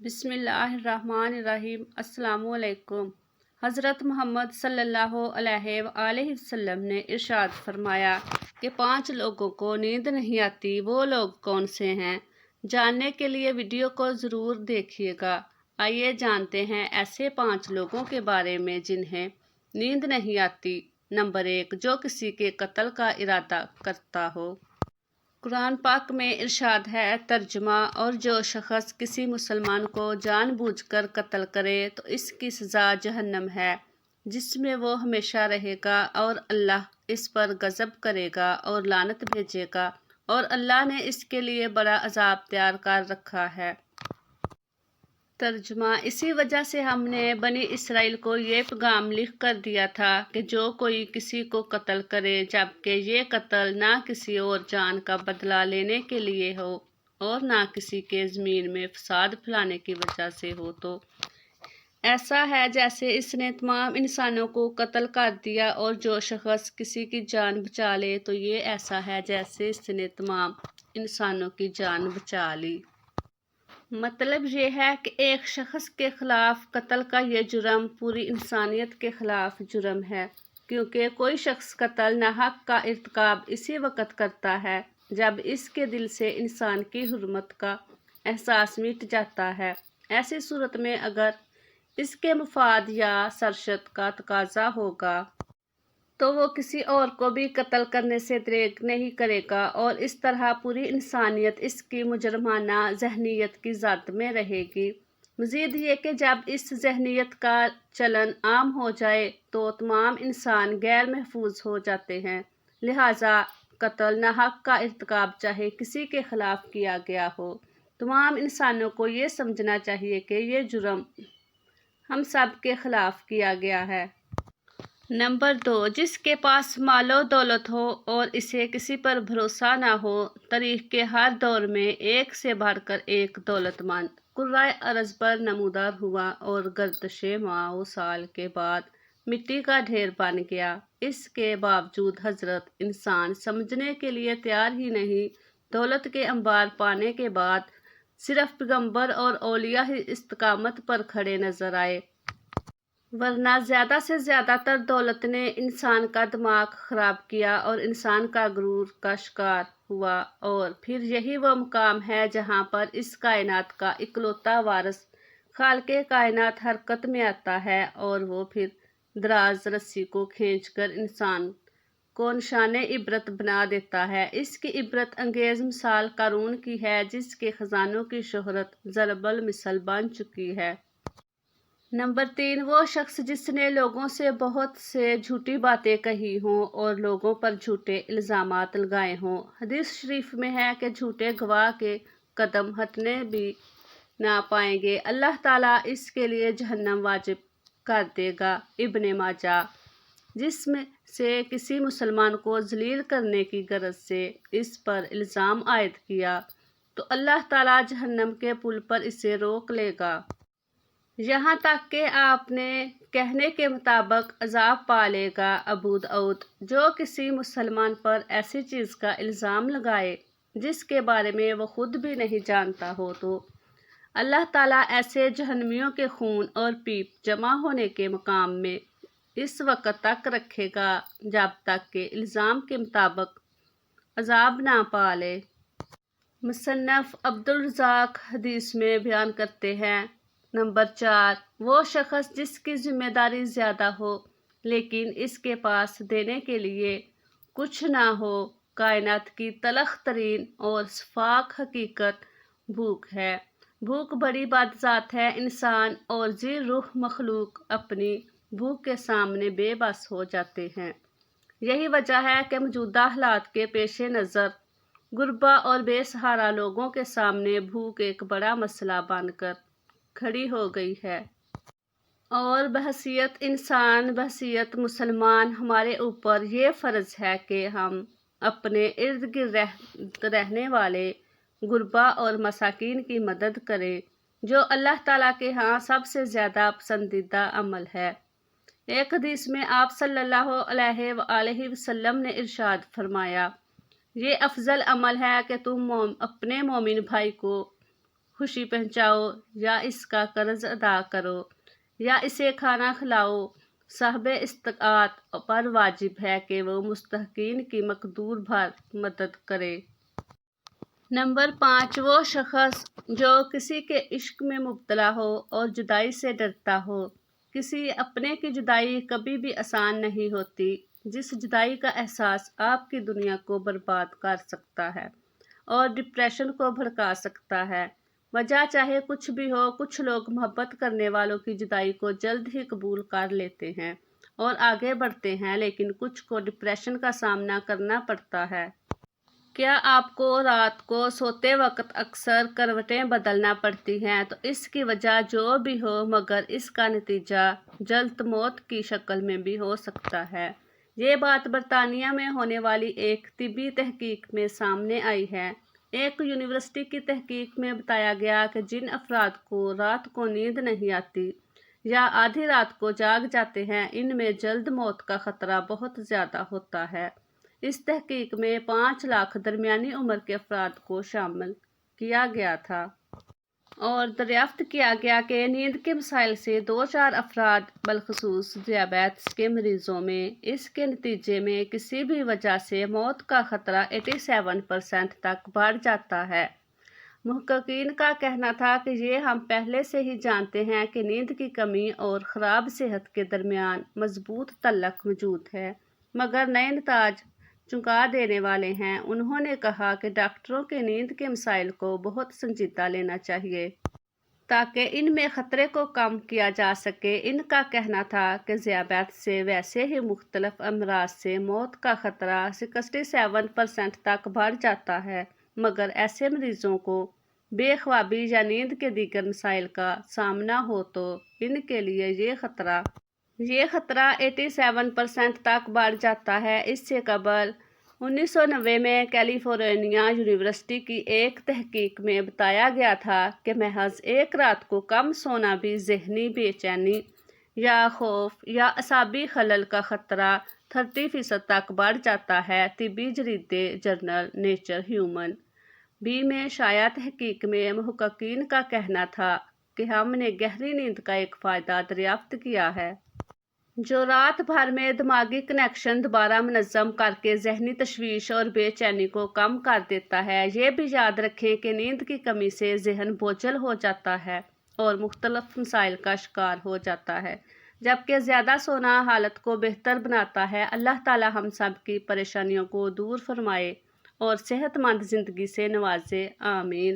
بسم اللہ الرحمن الرحیم۔ السلام علیکم۔ حضرت محمد صلی اللہ علیہ وآلہ وسلم نے ارشاد فرمایا کہ 5 لوگوں کو نیند نہیں آتی، وہ لوگ کون سے ہیں؟ جاننے کے لیے ویڈیو کو ضرور دیکھیے گا۔ آئیے جانتے ہیں ایسے 5 لوگوں کے بارے میں جنہیں نیند نہیں آتی۔ نمبر 1، جو کسی کے قتل کا ارادہ کرتا ہو۔ قرآن پاک میں ارشاد ہے، ترجمہ، اور جو شخص کسی مسلمان کو جان بوجھ کر قتل کرے تو اس کی سزا جہنم ہے، جس میں وہ ہمیشہ رہے گا، اور اللہ اس پر غضب کرے گا اور لعنت بھیجے گا، اور اللہ نے اس کے لیے بڑا عذاب تیار کر رکھا ہے۔ ترجمہ: اسی وجہ سے ہم نے بنی اسرائیل کو یہ پیغام لکھ کر دیا تھا کہ جو کوئی کسی کو قتل کرے، جبکہ یہ قتل نہ کسی اور جان کا بدلہ لینے کے لیے ہو اور نہ کسی کے زمین میں فساد پھیلانے کی وجہ سے ہو، تو ایسا ہے جیسے اس نے تمام انسانوں کو قتل کر دیا، اور جو شخص کسی کی جان بچا لے تو یہ ایسا ہے جیسے اس نے تمام انسانوں کی جان بچا لی۔ مطلب یہ ہے کہ ایک شخص کے خلاف قتل کا یہ جرم پوری انسانیت کے خلاف جرم ہے، کیونکہ کوئی شخص قتل ناحق کا ارتکاب اسی وقت کرتا ہے جب اس کے دل سے انسان کی حرمت کا احساس مٹ جاتا ہے۔ ایسی صورت میں اگر اس کے مفاد یا سرشت کا تقاضا ہوگا تو وہ کسی اور کو بھی قتل کرنے سے دریغ نہیں کرے گا، اور اس طرح پوری انسانیت اس کی مجرمانہ ذہنیت کی زد میں رہے گی۔ مزید یہ کہ جب اس ذہنیت کا چلن عام ہو جائے تو تمام انسان غیر محفوظ ہو جاتے ہیں۔ لہٰذا قتل ناحق کا ارتکاب چاہے کسی کے خلاف کیا گیا ہو، تمام انسانوں کو یہ سمجھنا چاہیے کہ یہ جرم ہم سب کے خلاف کیا گیا ہے۔ نمبر 2، جس کے پاس مال و دولت ہو اور اسے کسی پر بھروسہ نہ ہو۔ تاریخ کے ہر دور میں ایک سے بڑھ کر ایک دولت مند کرۂ ارض پر نمودار ہوا اور گردش ماہ و سال کے بعد مٹی کا ڈھیر بن گیا۔ اس کے باوجود حضرت انسان سمجھنے کے لیے تیار ہی نہیں، دولت کے انبار پانے کے بعد صرف پیغمبر اور اولیاء ہی استقامت پر کھڑے نظر آئے، ورنہ زیادہ سے زیادہ تر دولت نے انسان کا دماغ خراب کیا اور انسان کا غرور کا شکار ہوا، اور پھر یہی وہ مقام ہے جہاں پر اس کائنات کا اکلوتا وارث خالق کائنات حرکت میں آتا ہے، اور وہ پھر دراز رسی کو کھینچ کر انسان کو نشان عبرت بنا دیتا ہے۔ اس کی عبرت انگیز مثال قارون کی ہے، جس کے خزانوں کی شہرت ضرب المثل بن چکی ہے۔ نمبر 3، وہ شخص جس نے لوگوں سے بہت سے جھوٹی باتیں کہی ہوں اور لوگوں پر جھوٹے الزامات لگائے ہوں۔ حدیث شریف میں ہے کہ جھوٹے گواہ کے قدم ہٹنے بھی نہ پائیں گے، اللہ تعالیٰ اس کے لیے جہنم واجب کر دے گا۔ ابن ماجہ۔ جس میں سے کسی مسلمان کو ذلیل کرنے کی غرض سے اس پر الزام عائد کیا تو اللہ تعالیٰ جہنم کے پل پر اسے روک لے گا، یہاں تک کہ آپ نے کہنے کے مطابق عذاب پا لے گا۔ ابو داؤد۔ جو کسی مسلمان پر ایسی چیز کا الزام لگائے جس کے بارے میں وہ خود بھی نہیں جانتا ہو تو اللہ تعالیٰ ایسے جہنمیوں کے خون اور پیپ جمع ہونے کے مقام میں اس وقت تک رکھے گا جب تک کہ الزام کے مطابق عذاب نہ پا لے۔ مصنف عبدالرزاق حدیث میں بیان کرتے ہیں۔ نمبر 4، وہ شخص جس کی ذمہ داری زیادہ ہو لیکن اس کے پاس دینے کے لیے کچھ نہ ہو۔ کائنات کی تلخ ترین اور سفاک حقیقت بھوک ہے۔ بھوک بڑی بد ذات ہے۔ انسان اور ذی روح مخلوق اپنی بھوک کے سامنے بے بس ہو جاتے ہیں۔ یہی وجہ ہے کہ موجودہ حالات کے پیش نظر غربا اور بے سہارا لوگوں کے سامنے بھوک ایک بڑا مسئلہ بن کر کھڑی ہو گئی ہے، اور بحیثیت انسان، بحیثیت مسلمان، ہمارے اوپر یہ فرض ہے کہ ہم اپنے ارد گرد رہنے والے غربا اور مساکین کی مدد کریں، جو اللہ تعالیٰ کے ہاں سب سے زیادہ پسندیدہ عمل ہے۔ ایک حدیث میں آپ صلی اللہ علیہ وآلہ وسلم نے ارشاد فرمایا، یہ افضل عمل ہے کہ تم اپنے مومن بھائی کو خوشی پہنچاؤ یا اس کا قرض ادا کرو یا اسے کھانا کھلاؤ، صاحب استطاعت پر واجب ہے کہ وہ مستحقین کی مقدور بھر مدد کرے۔ نمبر 5، وہ شخص جو کسی کے عشق میں مبتلا ہو اور جدائی سے ڈرتا ہو۔ کسی اپنے کی جدائی کبھی بھی آسان نہیں ہوتی۔ جس جدائی کا احساس آپ کی دنیا کو برباد کر سکتا ہے اور ڈپریشن کو بھڑکا سکتا ہے۔ وجہ چاہے کچھ بھی ہو، کچھ لوگ محبت کرنے والوں کی جدائی کو جلد ہی قبول کر لیتے ہیں اور آگے بڑھتے ہیں، لیکن کچھ کو ڈپریشن کا سامنا کرنا پڑتا ہے۔ کیا آپ کو رات کو سوتے وقت اکثر کروٹیں بدلنا پڑتی ہیں؟ تو اس کی وجہ جو بھی ہو، مگر اس کا نتیجہ جلد موت کی شکل میں بھی ہو سکتا ہے۔ یہ بات برطانیہ میں ہونے والی ایک طبی تحقیق میں سامنے آئی ہے۔ ایک یونیورسٹی کی تحقیق میں بتایا گیا کہ جن افراد کو رات کو نیند نہیں آتی یا آدھی رات کو جاگ جاتے ہیں، ان میں جلد موت کا خطرہ بہت زیادہ ہوتا ہے۔ اس تحقیق میں 5 لاکھ درمیانی عمر کے افراد کو شامل کیا گیا تھا اور دریافت کیا گیا کہ نیند کے مسائل سے 2-4 افراد، بالخصوص ذیابیطس کے مریضوں میں، اس کے نتیجے میں کسی بھی وجہ سے موت کا خطرہ 87% تک بڑھ جاتا ہے۔ محققین کا کہنا تھا کہ یہ ہم پہلے سے ہی جانتے ہیں کہ نیند کی کمی اور خراب صحت کے درمیان مضبوط تعلق موجود ہے، مگر نئے نتائج چونکا دینے والے ہیں۔ انہوں نے کہا کہ ڈاکٹروں کے نیند کے مسائل کو بہت سنجیدہ لینا چاہیے تاکہ ان میں خطرے کو کم کیا جا سکے۔ ان کا کہنا تھا کہ ذیابیطس سے ویسے ہی مختلف امراض سے موت کا خطرہ 67% تک بڑھ جاتا ہے، مگر ایسے مریضوں کو بے خوابی یا نیند کے دیگر مسائل کا سامنا ہو تو ان کے لیے یہ خطرہ 87% تک بڑھ جاتا ہے۔ اس سے قبل 1990 میں کیلیفورنیا یونیورسٹی کی ایک تحقیق میں بتایا گیا تھا کہ محض ایک رات کو کم سونا بھی ذہنی بے چینی یا خوف یا اعصابی خلل کا خطرہ 30% تک بڑھ جاتا ہے۔ طبی جریدے جرنل نیچر ہیومن بی میں شائع تحقیق میں محققین کا کہنا تھا کہ ہم نے گہری نیند کا ایک فائدہ دریافت کیا ہے جو رات بھر میں دماغی کنیکشن دوبارہ منظم کرکے ذہنی تشویش اور بے چینی کو کم کر دیتا ہے۔ یہ بھی یاد رکھیں کہ نیند کی کمی سے ذہن بوجھل ہو جاتا ہے اور مختلف مسائل کا شکار ہو جاتا ہے، جبکہ زیادہ سونا حالت کو بہتر بناتا ہے۔ اللہ تعالی ہم سب کی پریشانیوں کو دور فرمائے اور صحت مند زندگی سے نوازے، آمین۔